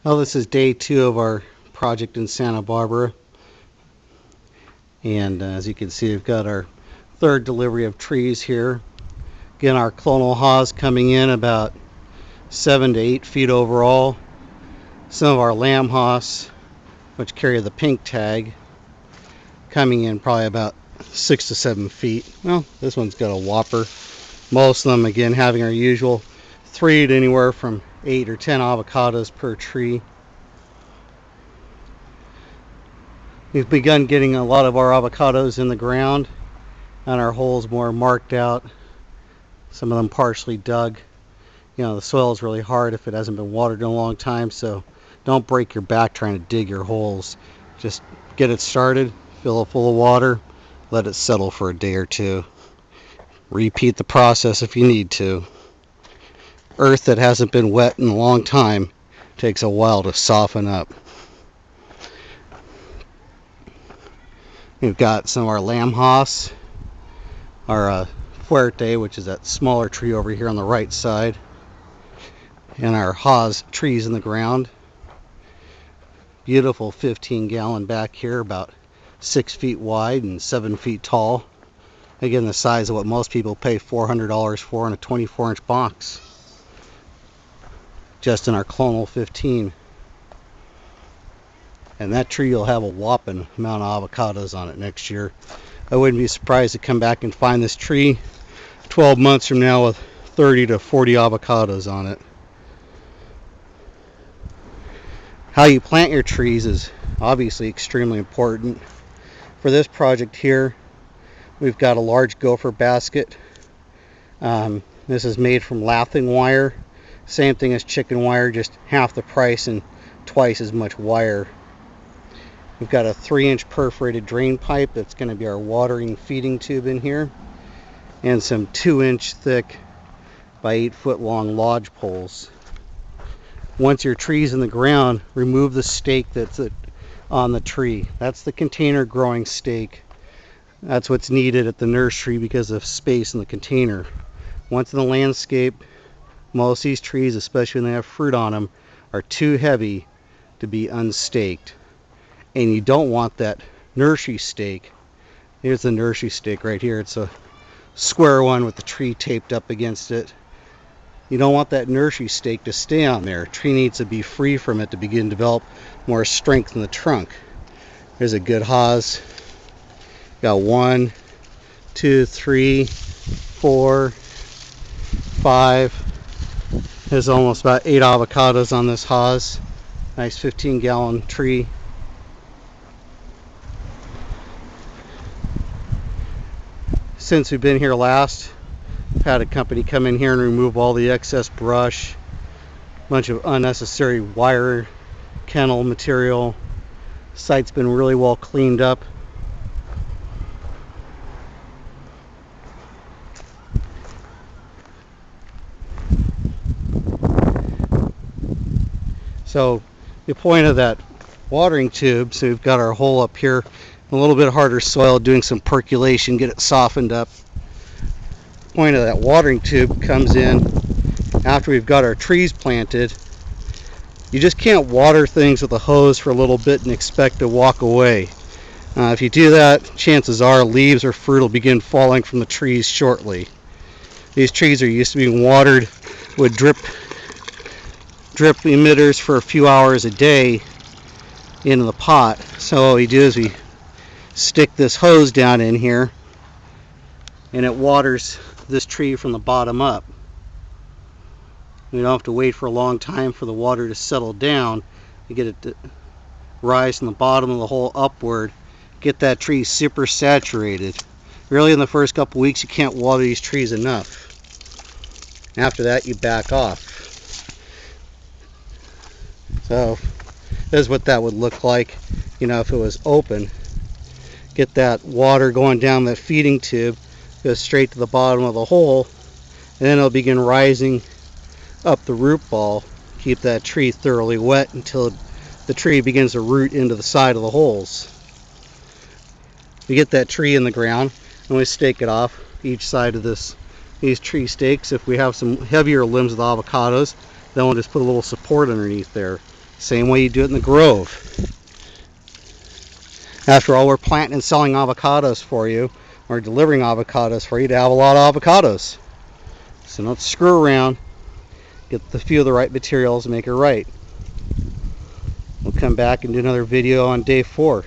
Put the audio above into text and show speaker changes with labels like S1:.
S1: Well, this is day 2 of our project in Santa Barbara, and as you can see, we've got our third delivery of trees here. Again, our clonal haws coming in about 7 to 8 feet overall. Some of our lamb haws, which carry the pink tag, coming in probably about 6 to 7 feet. Well, this one's got a whopper. Most of them, again, having our usual 3 to anywhere from 8 or 10 avocados per tree. We've begun getting a lot of our avocados in the ground and our holes more marked out. Some of them partially dug. You know, the soil is really hard if it hasn't been watered in a long time, so don't break your back trying to dig your holes. Just get it started, fill it full of water, let it settle for a day or two. Repeat the process if you need to. Earth that hasn't been wet in a long time takes a while to soften up. We've got some of our lamb haws, our fuerte, which is that smaller tree over here on the right side, and our haws trees in the ground. Beautiful 15-gallon back here, about 6 feet wide and 7 feet tall. Again, the size of what most people pay $400 for in a 24-inch box, just in our clonal 15. And that tree will have a whopping amount of avocados on it next year. I wouldn't be surprised to come back and find this tree 12 months from now with 30 to 40 avocados on it. How you plant your trees is obviously extremely important. For this project here, we've got a large Gopher basket. This is made from lathing wire. Same thing as chicken wire, just half the price and twice as much wire. We've got a 3-inch perforated drain pipe that's going to be our watering feeding tube in here, and some 2-inch thick by 8-foot long lodge poles. Once your tree's in the ground, remove the stake that's on the tree. That's the container growing stake. That's what's needed at the nursery because of space in the container. Once in the landscape, most of these trees, especially when they have fruit on them, are too heavy to be unstaked. And you don't want that nursery stake. Here's the nursery stake right here. It's a square one with the tree taped up against it. You don't want that nursery stake to stay on there. Tree needs to be free from it to begin to develop more strength in the trunk. There's a good haws. Got 1, 2, 3, 4, 5. There's almost about 8 avocados on this haws. Nice 15-gallon tree. Since we've been here last, we've had a company come in here and remove all the excess brush, a bunch of unnecessary wire kennel material. The site's been really well cleaned up. So the point of that watering tube, so we've got our hole up here, a little bit harder soil, doing some percolation, get it softened up. The point of that watering tube comes in after we've got our trees planted. You just can't water things with a hose for a little bit and expect to walk away. If you do that, chances are leaves or fruit will begin falling from the trees shortly. These trees are used to being watered with drip emitters for a few hours a day into the pot. So what we do is we stick this hose down in here and it waters this tree from the bottom up. We don't have to wait for a long time for the water to settle down. You get it to rise from the bottom of the hole upward, get that tree super saturated. Really, in the first couple weeks you can't water these trees enough. After that you back off. So this is what that would look like, you know, if it was open. Get that water going down that feeding tube, goes straight to the bottom of the hole, and then it'll begin rising up the root ball. Keep that tree thoroughly wet until the tree begins to root into the side of the holes. We get that tree in the ground and we stake it off each side of these tree stakes. If we have some heavier limbs of the avocados, then we'll just put a little support underneath there. Same way you do it in the grove. After all, we're planting and selling avocados for you, or delivering avocados for you to have a lot of avocados. So don't screw around. Get the few of the right materials and make it right. We'll come back and do another video on day 4.